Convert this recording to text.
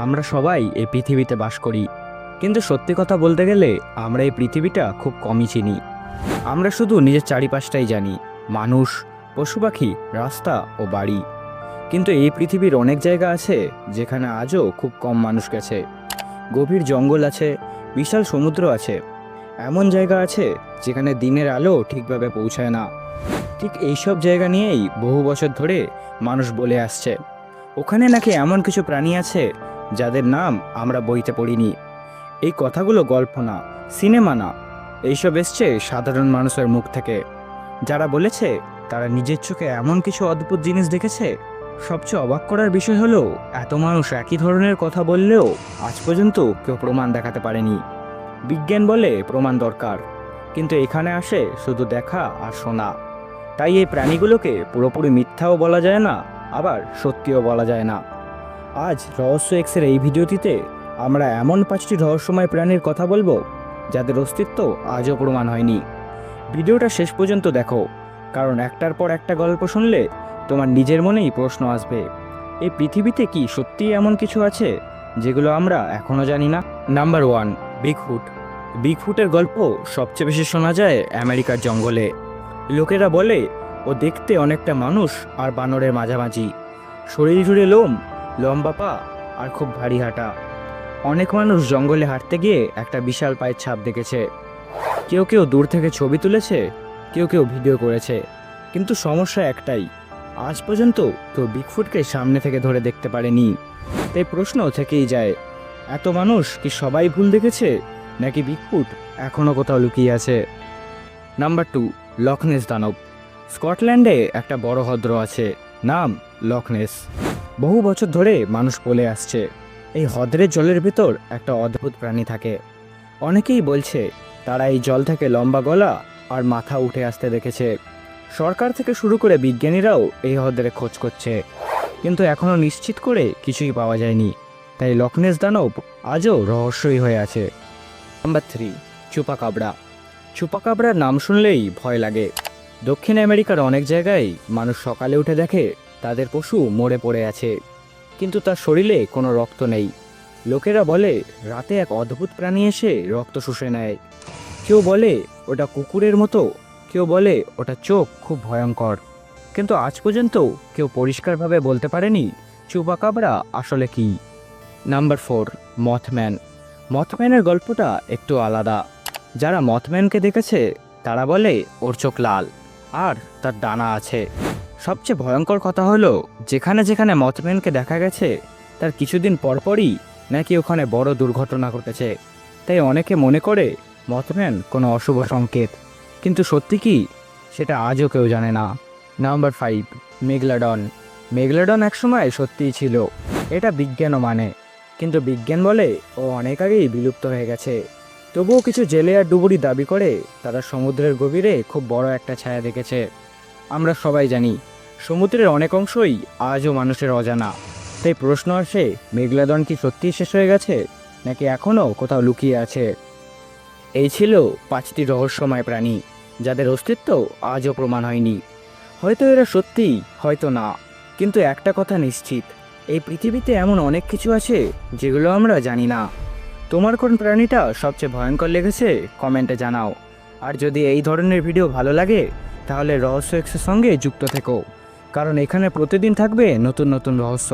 আমরা সবাই এই পৃথিবীতে বাস করি, কিন্তু সত্যি কথা বলতে গেলে আমরা এই পৃথিবীটা খুব কমই চিনি। আমরা শুধু নিজের চারিপাশটাই জানি, মানুষ, পশু পাখি, রাস্তা ও বাড়ি। কিন্তু এই পৃথিবীর অনেক জায়গা আছে যেখানে আজও খুব কম মানুষ গেছে। গভীর জঙ্গল আছে, বিশাল সমুদ্র আছে, এমন জায়গা আছে যেখানে দিনের আলো ঠিকভাবে পৌঁছায় না। ঠিক এইসব জায়গা নিয়েই বহু বছর ধরে মানুষ বলে আসছে, ওখানে নাকি এমন কিছু প্রাণী আছে যাদের নাম আমরা বইতে পড়িনি। এই কথাগুলো গল্প না, সিনেমা না, এইসব এসছে সাধারণ মানুষের মুখ থেকে, যারা বলেছে তারা নিজের চোখে এমন কিছু অদ্ভুত জিনিস দেখেছে। সবচেয়ে অবাক করার বিষয় হলো, এত মানুষ একই ধরনের কথা বললেও আজ পর্যন্ত কেউ প্রমাণ দেখাতে পারেনি। বিজ্ঞান বলে প্রমাণ দরকার, কিন্তু এখানে আসে শুধু দেখা আর শোনা। তাই এই প্রাণীগুলোকে পুরোপুরি মিথ্যাও বলা যায় না, আবার সত্যিও বলা যায় না। আজ রহস্য এক্সের এই ভিডিওটিতে আমরা এমন 5টি রহস্যময় প্রাণীর কথা বলবো যাদের অস্তিত্ব আজও প্রমাণ হয়নি। ভিডিওটা শেষ পর্যন্ত দেখো, কারণ একটার পর একটা গল্প শুনলে তোমার নিজের মনেই প্রশ্ন আসবে, এই পৃথিবীতে কি সত্যিই এমন কিছু আছে যেগুলো আমরা এখনও জানি না। Number 1, Bigfoot. বিগফুটের গল্প সবচেয়ে বেশি শোনা যায় আমেরিকার জঙ্গলে। লোকেরা বলে ও দেখতে অনেকটা মানুষ আর বানরের মাঝামাঝি, শরীর জুড়ে লোম, লম্বা পা আর খুব ভারী হাঁটা। অনেক মানুষ জঙ্গলে হাঁটতে গিয়ে একটা বিশাল পায়ের ছাপ দেখেছে। কেউ কেউ দূর থেকে ছবি তুলেছে, কেউ কেউ ভিডিও করেছে, কিন্তু সমস্যা একটাই, আজ পর্যন্ত কেউ বিগফুটকে সামনে থেকে ধরে দেখতে পারেনি। তাই প্রশ্ন থেকেই যায়, এত মানুষ কি সবাই ভুল দেখেছে, নাকি বিগফুট এখনও কোথাও লুকিয়ে আছে? নাম্বার 2, লকনেস দানব। স্কটল্যান্ডে একটা বড় হ্রদ আছে, নাম লকনেস। বহু বছর ধরে মানুষ বলে আসছে এই হ্রদের জলের ভেতর একটা অদ্ভুত প্রাণী থাকে। অনেকেই বলছে তারা এই জল থেকে লম্বা গলা আর মাথা উঠে আসতে দেখেছে। সরকার থেকে শুরু করে বিজ্ঞানীরাও এই হ্রদের খোঁজ করছে, কিন্তু এখনও নিশ্চিত করে কিছুই পাওয়া যায়নি। তাই লকনেস দানব আজও রহস্যই হয়ে আছে। নাম্বার 3, চুপাকাব্রা। চুপাকাব্রার নাম শুনলেই ভয় লাগে। দক্ষিণ আমেরিকার অনেক জায়গায় মানুষ সকালে উঠে দেখে তাদের পশু মরে পড়ে আছে, কিন্তু তার শরীরে কোনো রক্ত নেই। লোকেরা বলে রাতে এক অদ্ভুত প্রাণী এসে রক্ত শুষে নেয়। কেউ বলে ওটা কুকুরের মতো, কেউ বলে ওটা চোখ খুব ভয়ঙ্কর, কিন্তু আজ পর্যন্ত কেউ পরিষ্কারভাবে বলতে পারেনি চুপাকাব্রা আসলে কি। Number 4, Mothman. মথম্যানের গল্পটা একটু আলাদা। যারা মথম্যানকে দেখেছে তারা বলে ওর চোখ লাল আর তার ডানা আছে। সবচেয়ে ভয়ঙ্কর কথা হলো, যেখানে যেখানে মথম্যানকে দেখা গেছে তার কিছুদিন পরপরই নাকি ওখানে বড় দুর্ঘটনা ঘটেছে। তাই অনেকে মনে করে মথম্যান কোনো অশুভ সংকেত, কিন্তু সত্যি কি সেটা আজও কেউ জানে না। নাম্বার 5, মেগলাডন। মেগলাডন একসময় সত্যিই ছিল, এটা বিজ্ঞানও মানে, কিন্তু বিজ্ঞান বলে ও অনেক আগেই বিলুপ্ত হয়ে গেছে। তবুও কিছু জেলে আর ডুবুরি দাবি করে তারা সমুদ্রের গভীরে খুব বড় একটা ছায়া দেখেছে। আমরা সবাই জানি সমুদ্রের অনেক অংশই আজও মানুষের অজানা। তাই প্রশ্ন আসে, মেগলাডন কি সত্যিই শেষ হয়ে গেছে, নাকি এখনও কোথাও লুকিয়ে আছে? এই ছিল 5টি রহস্যময় প্রাণী যাদের অস্তিত্ব আজও প্রমাণ হয়নি। হয়তো এরা সত্যি, হয়তো না, কিন্তু একটা কথা নিশ্চিত, এই পৃথিবীতে এমন অনেক কিছু আছে যেগুলো আমরা জানি না। তোমার কোন প্রাণীটা সবচেয়ে ভয়ঙ্কর লেগেছে কমেন্টে জানাও। আর যদি এই ধরনের ভিডিও ভালো লাগে তাহলে রহস্য এক্সের সঙ্গে যুক্ত থেকো, কারণ এখানে প্রতিদিন থাকবে নতুন নতুন রহস্য।